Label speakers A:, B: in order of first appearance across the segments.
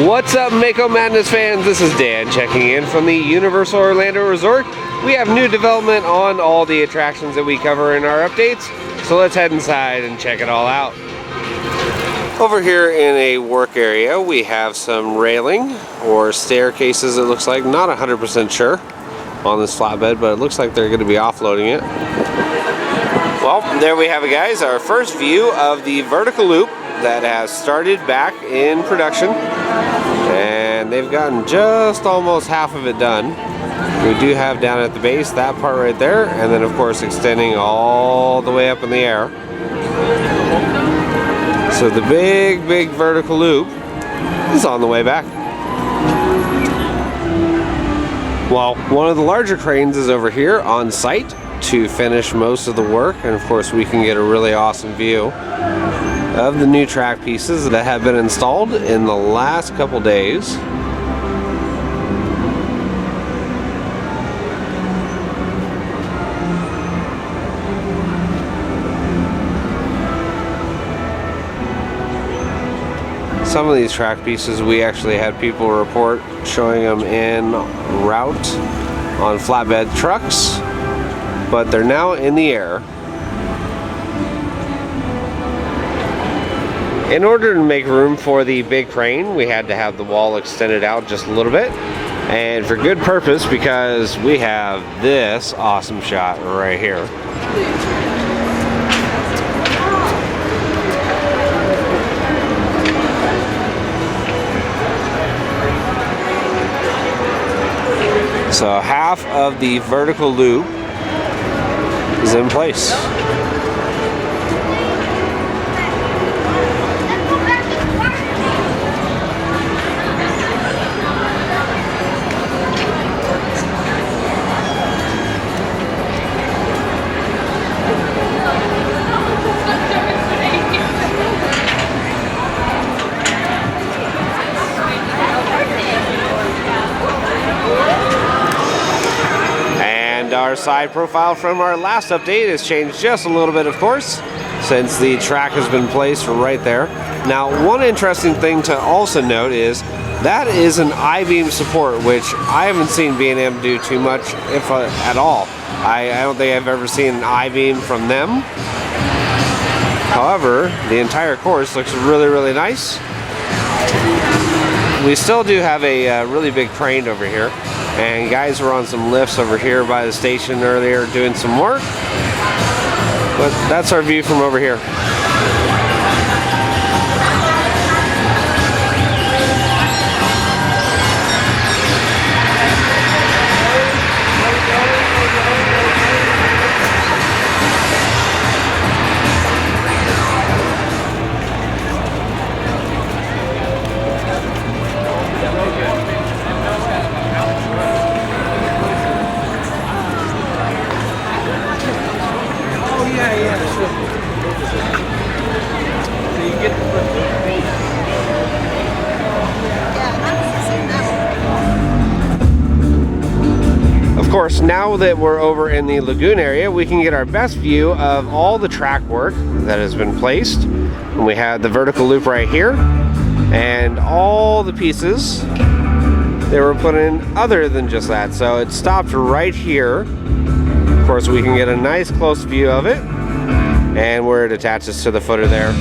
A: What's up, Mako Madness fans? This is Dan checking in from the Universal Orlando Resort. We have new development on all the attractions that we cover in our updates, so let's head inside and check it all out. Over here in a work area, we have some railing or staircases, it looks like. Not 100% sure on this flatbed, but it looks like they're going to be offloading it. Well, there we have it, guys. Our first view of the vertical loop that has started back in production, and they've gotten just almost half of it done. We do have down at the base that part right there, and then of course extending all the way up in the air. So the big vertical loop is on the way back. Well, one of the larger cranes is over here on site to finish most of the work, and of course we can get a really awesome view of the new track pieces that have been installed in the last couple days. Some of these track pieces we actually had people report showing them in route on flatbed trucks, but they're now in the air. In order to make room for the big crane, we had to have the wall extended out just a little bit, and for good purpose, because we have this awesome shot right here. So half of the vertical loop is in place. Our side profile from our last update has changed just a little bit, of course, since the track has been placed right there. Now, one interesting thing to also note is that is an I-beam support, which I haven't seen B&M do too much, if at all. I don't think I've ever seen an I-beam from them. However, the entire course looks really nice. We still do have a really big crane over here, and guys were on some lifts over here by the station earlier doing some work, but that's our view from over here. Of course, now that we're over in the lagoon area, we can get our best view of all the track work that has been placed. And we have the vertical loop right here, and all the pieces that were put in other than just that. So it stopped right here. Of course, we can get a nice close view of it, and where it attaches to the footer there.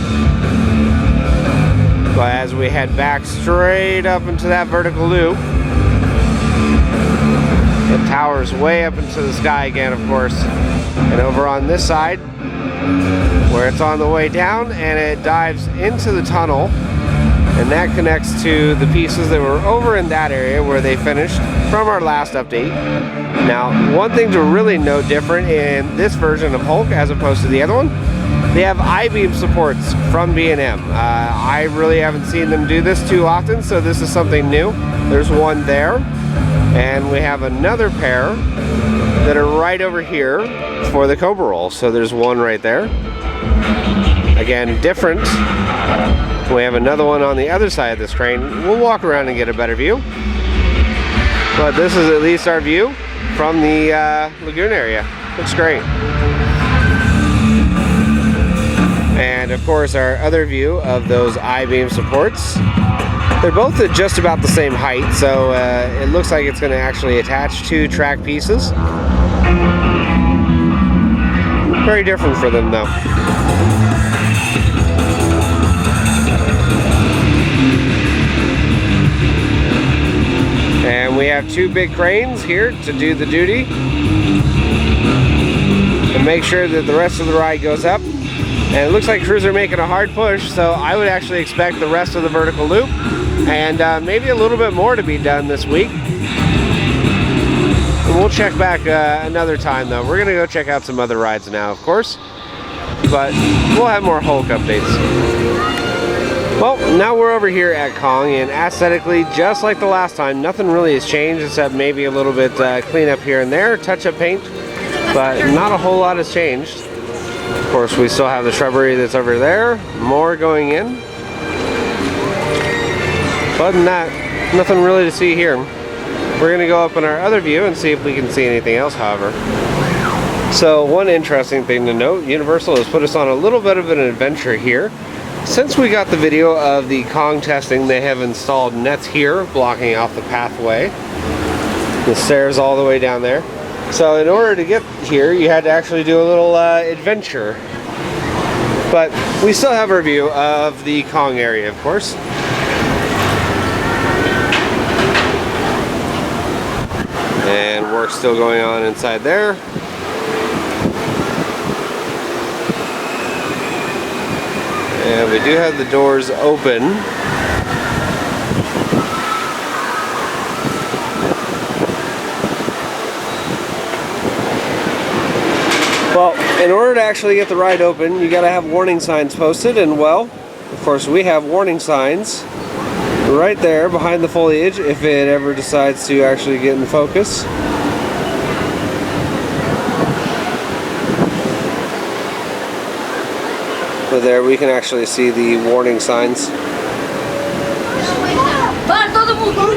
A: But as we head back straight up into that vertical loop, it towers way up into the sky again, of course. And over on this side, where it's on the way down, and it dives into the tunnel, and that connects to the pieces that were over in that area where they finished from our last update. Now, one thing to really note different in this version of Hulk as opposed to the other one, they have I-beam supports from B&M. I really haven't seen them do this too often, so this is something new. There's one there, and we have another pair that are right over here for the Cobra roll. So there's one right there. Again, different. We have another one on the other side of this crane. We'll walk around and get a better view. But this is at least our view from the lagoon area. Looks great. And of course our other view of those I-beam supports. They're both at just about the same height, so it looks like it's going to actually attach two track pieces. Very different for them though. And we have two big cranes here to do the duty and make sure that the rest of the ride goes up. And it looks like crews are making a hard push, so I would actually expect the rest of the vertical loop and maybe a little bit more to be done this week. We'll check back another time though. We're gonna go check out some other rides now, of course, but we'll have more Hulk updates. Well, now we're over here at Kong, and aesthetically, just like the last time, nothing really has changed except maybe a little bit cleanup here and there, touch-up paint, but not a whole lot has changed. Of course, we still have the shrubbery that's over there, more going in. But other than that, nothing really to see here. We're going to go up in our other view and see if we can see anything else, however. So one interesting thing to note, Universal has put us on a little bit of an adventure here. Since we got the video of the Kong testing, they have installed nets here blocking off the pathway. The stairs all the way down there. So in order to get here, you had to actually do a little adventure. But we still have a review of the Kong area, of course. And work's still going on inside there. And we do have the doors open. Well, in order to actually get the ride open, you gotta have warning signs posted, and well, of course we have warning signs right there behind the foliage if it ever decides to actually get in focus. So there we can actually see the warning signs.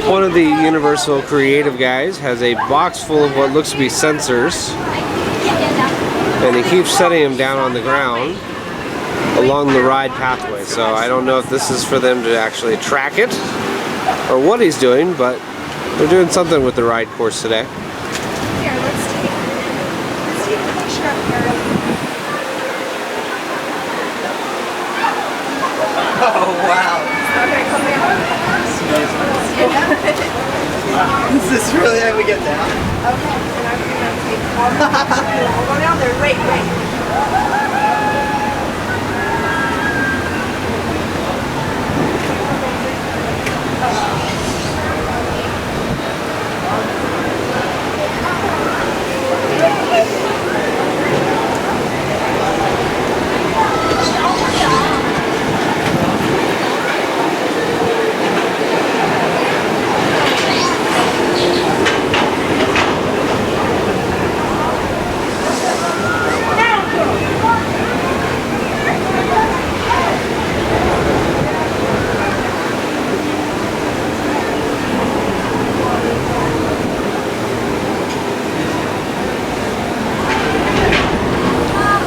A: One of the Universal creative guys has a box full of what looks to be sensors, and he keeps setting them down on the ground along the ride pathway. So I don't know if this is for them to actually track it or what he's doing, but they're doing something with the ride course today.
B: Here, let's take a picture up here.
C: Oh, wow.
B: Okay, come down.
C: Is this really how we get down?
B: Okay, and I'm gonna take one. We'll go down there. Wait.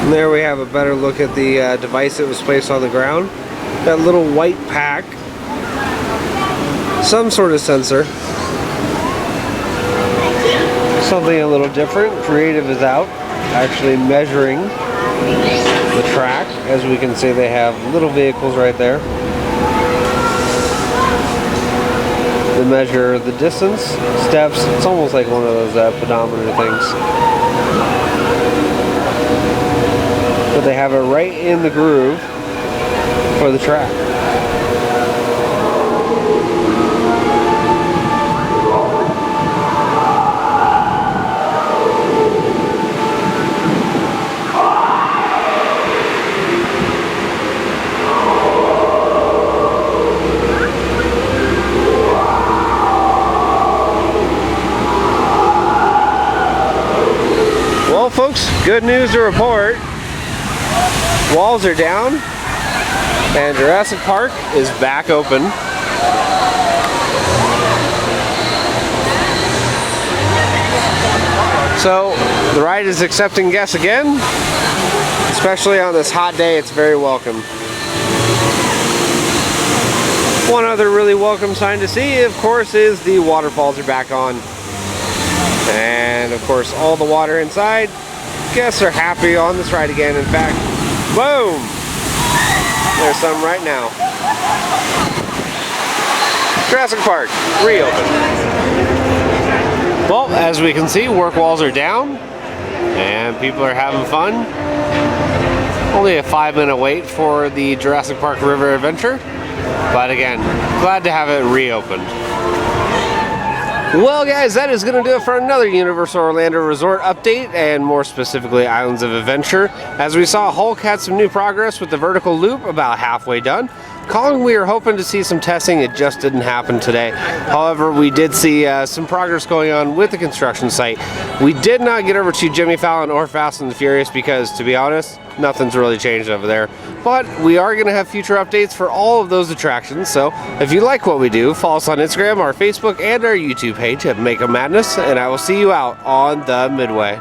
A: And there we have a better look at the device that was placed on the ground. That little white pack. Some sort of sensor. Something a little different. Creative is out, actually measuring the track. As we can see, they have little vehicles right there. They measure the distance, steps. It's almost like one of those pedometer things. But they have it right in the groove for the track. Well, folks, good news to report. Walls are down and Jurassic Park is back open. So the ride is accepting guests again. It's Especially on this hot day, it's very welcome. One other really welcome sign to see, of course, is the waterfalls are back on. And of course, all the water inside, guests are happy on this ride again. In fact, boom! There's some right now. Jurassic Park, reopened. Well, as we can see, work walls are down and people are having fun. Only a 5-minute wait for the Jurassic Park River Adventure. But again, glad to have it reopened. Well guys, that is going to do it for another Universal Orlando Resort update, and more specifically Islands of Adventure. As we saw, Hulk had some new progress with the vertical loop, about halfway done. Kong, we were hoping to see some testing, it just didn't happen today. However, we did see some progress going on with the construction site. We did not get over to Jimmy Fallon or Fast and the Furious because, to be honest, nothing's really changed over there. But we are going to have future updates for all of those attractions, so if you like what we do, follow us on Instagram, our Facebook, and our YouTube page at Make 'em Madness, and I will see you out on the Midway.